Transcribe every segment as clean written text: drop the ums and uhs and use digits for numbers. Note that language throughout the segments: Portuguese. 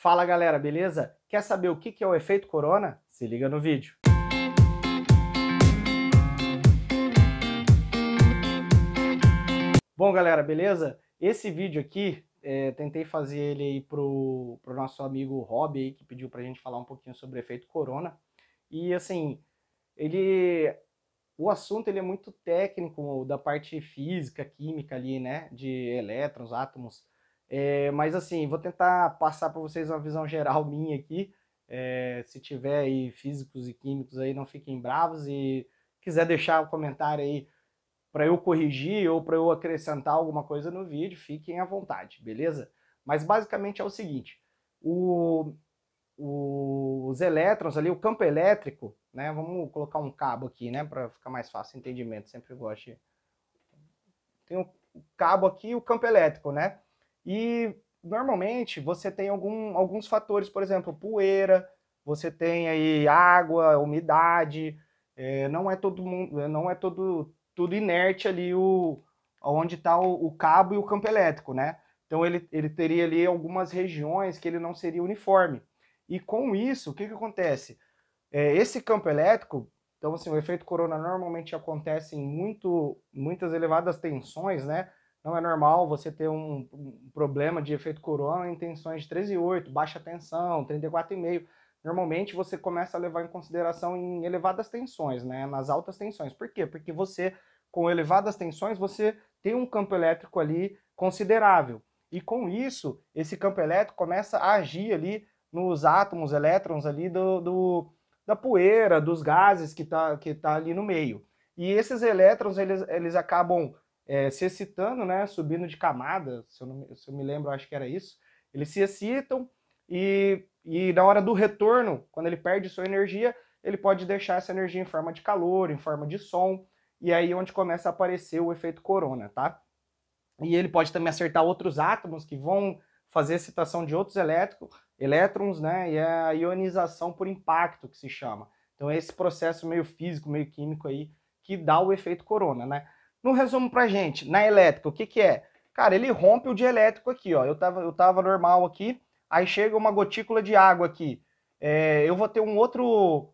Fala galera, beleza? Quer saber o que é o efeito corona? Se liga no vídeo. Bom galera, beleza? Esse vídeo aqui, tentei fazer ele aí pro nosso amigo Rob aí, que pediu pra gente falar um pouquinho sobre o efeito corona. E assim, o assunto ele é muito técnico, da parte física, química ali, né? De elétrons, átomos. Mas assim, vou tentar passar para vocês uma visão geral minha aqui. Se tiver aí físicos e químicos aí, não fiquem bravos. E quiser deixar um comentário aí para eu corrigir ou para eu acrescentar alguma coisa no vídeo, fiquem à vontade, beleza? Mas basicamente é o seguinte, os elétrons ali, o campo elétrico, né? Vamos colocar um cabo aqui, né? Para ficar mais fácil o entendimento, sempre gosto de... Tem o cabo aqui e o campo elétrico, né? E normalmente você tem alguns fatores, por exemplo, poeira, você tem aí água, umidade, não é todo mundo, não é tudo inerte ali onde está o cabo e o campo elétrico, né? Então ele teria ali algumas regiões que ele não seria uniforme. E com isso, o que acontece? Esse campo elétrico, então assim, o efeito corona normalmente acontece em muitas elevadas tensões, né? Não é normal você ter um problema de efeito corona em tensões de 13,8, baixa tensão, 34,5. Normalmente você começa a levar em consideração em elevadas tensões, né? Nas altas tensões. Por quê? Porque você, com elevadas tensões, você tem um campo elétrico ali considerável. E com isso, esse campo elétrico começa a agir ali nos átomos, elétrons ali da poeira, dos gases que tá ali no meio. E esses elétrons, eles acabam se excitando, né, subindo de camada, se eu me lembro, acho que era isso. Eles se excitam e na hora do retorno, quando ele perde sua energia, ele pode deixar essa energia em forma de calor, em forma de som, e aí é onde começa a aparecer o efeito corona, tá? E ele pode também acertar outros átomos que vão fazer excitação de outros elétrons, né? E é a ionização por impacto que se chama. Então é esse processo meio físico, meio químico aí que dá o efeito corona, né? No resumo pra gente, na elétrica, o que é? Cara, ele rompe o dielétrico aqui, ó. Eu tava normal aqui, aí chega uma gotícula de água aqui. Eu vou ter um outro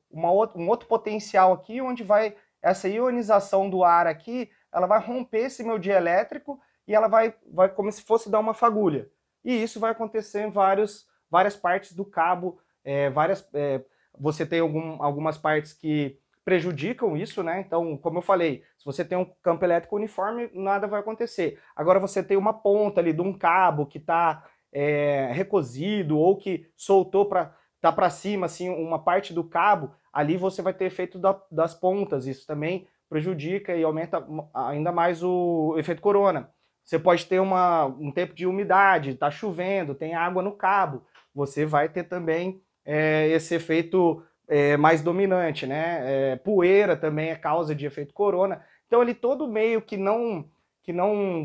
potencial aqui, onde vai essa ionização do ar aqui, ela vai romper esse meu dielétrico e ela vai como se fosse dar uma fagulha. E isso vai acontecer em várias partes do cabo, você tem algumas partes que prejudicam isso, né? Então, como eu falei, se você tem um campo elétrico uniforme, nada vai acontecer. Agora você tem uma ponta ali de um cabo que está recosido ou que soltou para cima, assim, uma parte do cabo, ali você vai ter efeito das pontas. Isso também prejudica e aumenta ainda mais o efeito corona. Você pode ter um tempo de umidade, está chovendo, tem água no cabo, você vai ter também esse efeito mais dominante, né? Poeira também é causa de efeito corona. Então ele todo meio que não,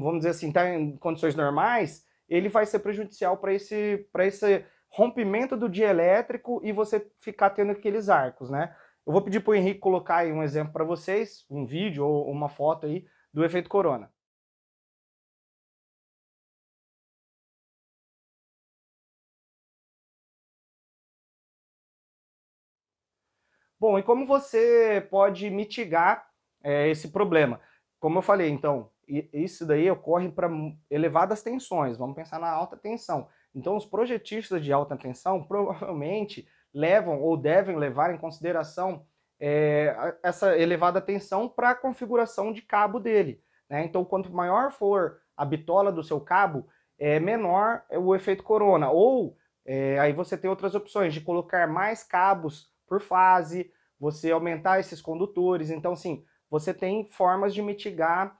vamos dizer assim, está em condições normais, ele vai ser prejudicial para esse rompimento do dielétrico e você ficar tendo aqueles arcos, né? Eu vou pedir para o Henrique colocar aí um exemplo para vocês, um vídeo ou uma foto aí do efeito corona. Bom, e como você pode mitigar esse problema? Como eu falei, então, isso daí ocorre para elevadas tensões, vamos pensar na alta tensão. Então, os projetistas de alta tensão provavelmente levam ou devem levar em consideração essa elevada tensão para a configuração de cabo dele, né? Então, quanto maior for a bitola do seu cabo, menor é o efeito corona. Ou aí você tem outras opções de colocar mais cabos por fase, você aumentar esses condutores. Então, sim, você tem formas de mitigar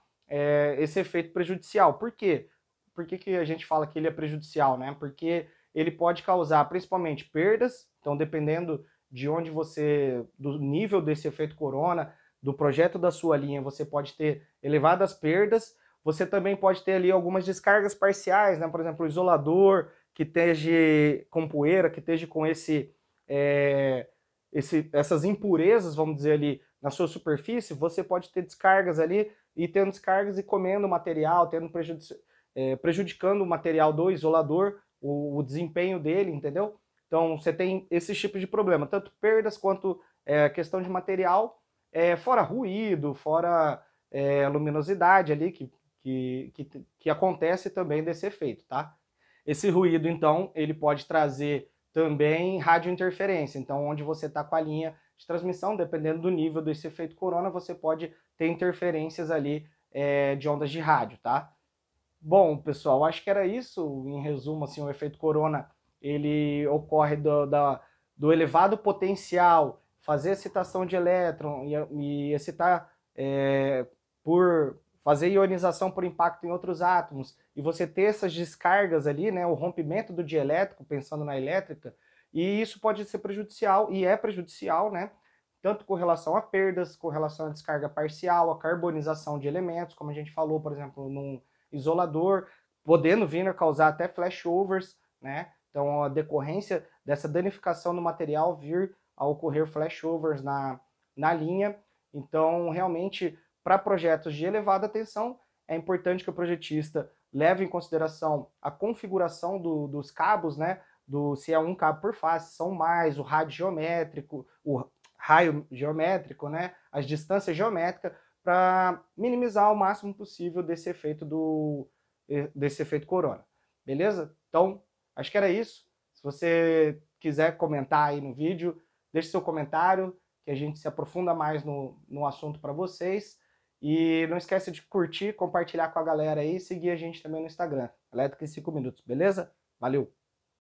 esse efeito prejudicial. Por quê? Por que a gente fala que ele é prejudicial, né? Porque ele pode causar principalmente perdas, então dependendo de onde do nível desse efeito corona, do projeto da sua linha, você pode ter elevadas perdas. Você também pode ter ali algumas descargas parciais, né? Por exemplo, o isolador que esteja com poeira, que esteja com essas impurezas, vamos dizer ali, na sua superfície, você pode ter descargas ali e tendo descargas e comendo o material, prejudicando o material do isolador, o desempenho dele, entendeu? Então você tem esses tipos de problema, tanto perdas quanto questão de material, fora ruído, fora luminosidade ali que acontece também desse efeito, tá? Esse ruído, então, ele pode trazer também radiointerferência. Então, onde você está com a linha de transmissão, dependendo do nível desse efeito corona, você pode ter interferências ali de ondas de rádio, tá? Bom, pessoal, acho que era isso. Em resumo, assim, o efeito corona, ele ocorre do elevado potencial, fazer excitação de elétron e excitar por fazer ionização por impacto em outros átomos, e você ter essas descargas ali, né, o rompimento do dielétrico, pensando na elétrica, e isso pode ser prejudicial, e é prejudicial, né, tanto com relação a perdas, com relação à descarga parcial, a carbonização de elementos, como a gente falou, por exemplo, num isolador, podendo vir a causar até flashovers, né, então a decorrência dessa danificação do material vir a ocorrer flashovers na linha. Então, realmente, para projetos de elevada tensão, é importante que o projetista leve em consideração a configuração dos cabos, né? Se é um cabo por face, são mais, o raio geométrico, né? As distâncias geométricas, para minimizar o máximo possível desse efeito corona. Beleza? Então, acho que era isso. Se você quiser comentar aí no vídeo, deixe seu comentário, que a gente se aprofunda mais no assunto para vocês. E não esquece de curtir, compartilhar com a galera aí e seguir a gente também no Instagram. Elétrica em 5 minutos, beleza? Valeu!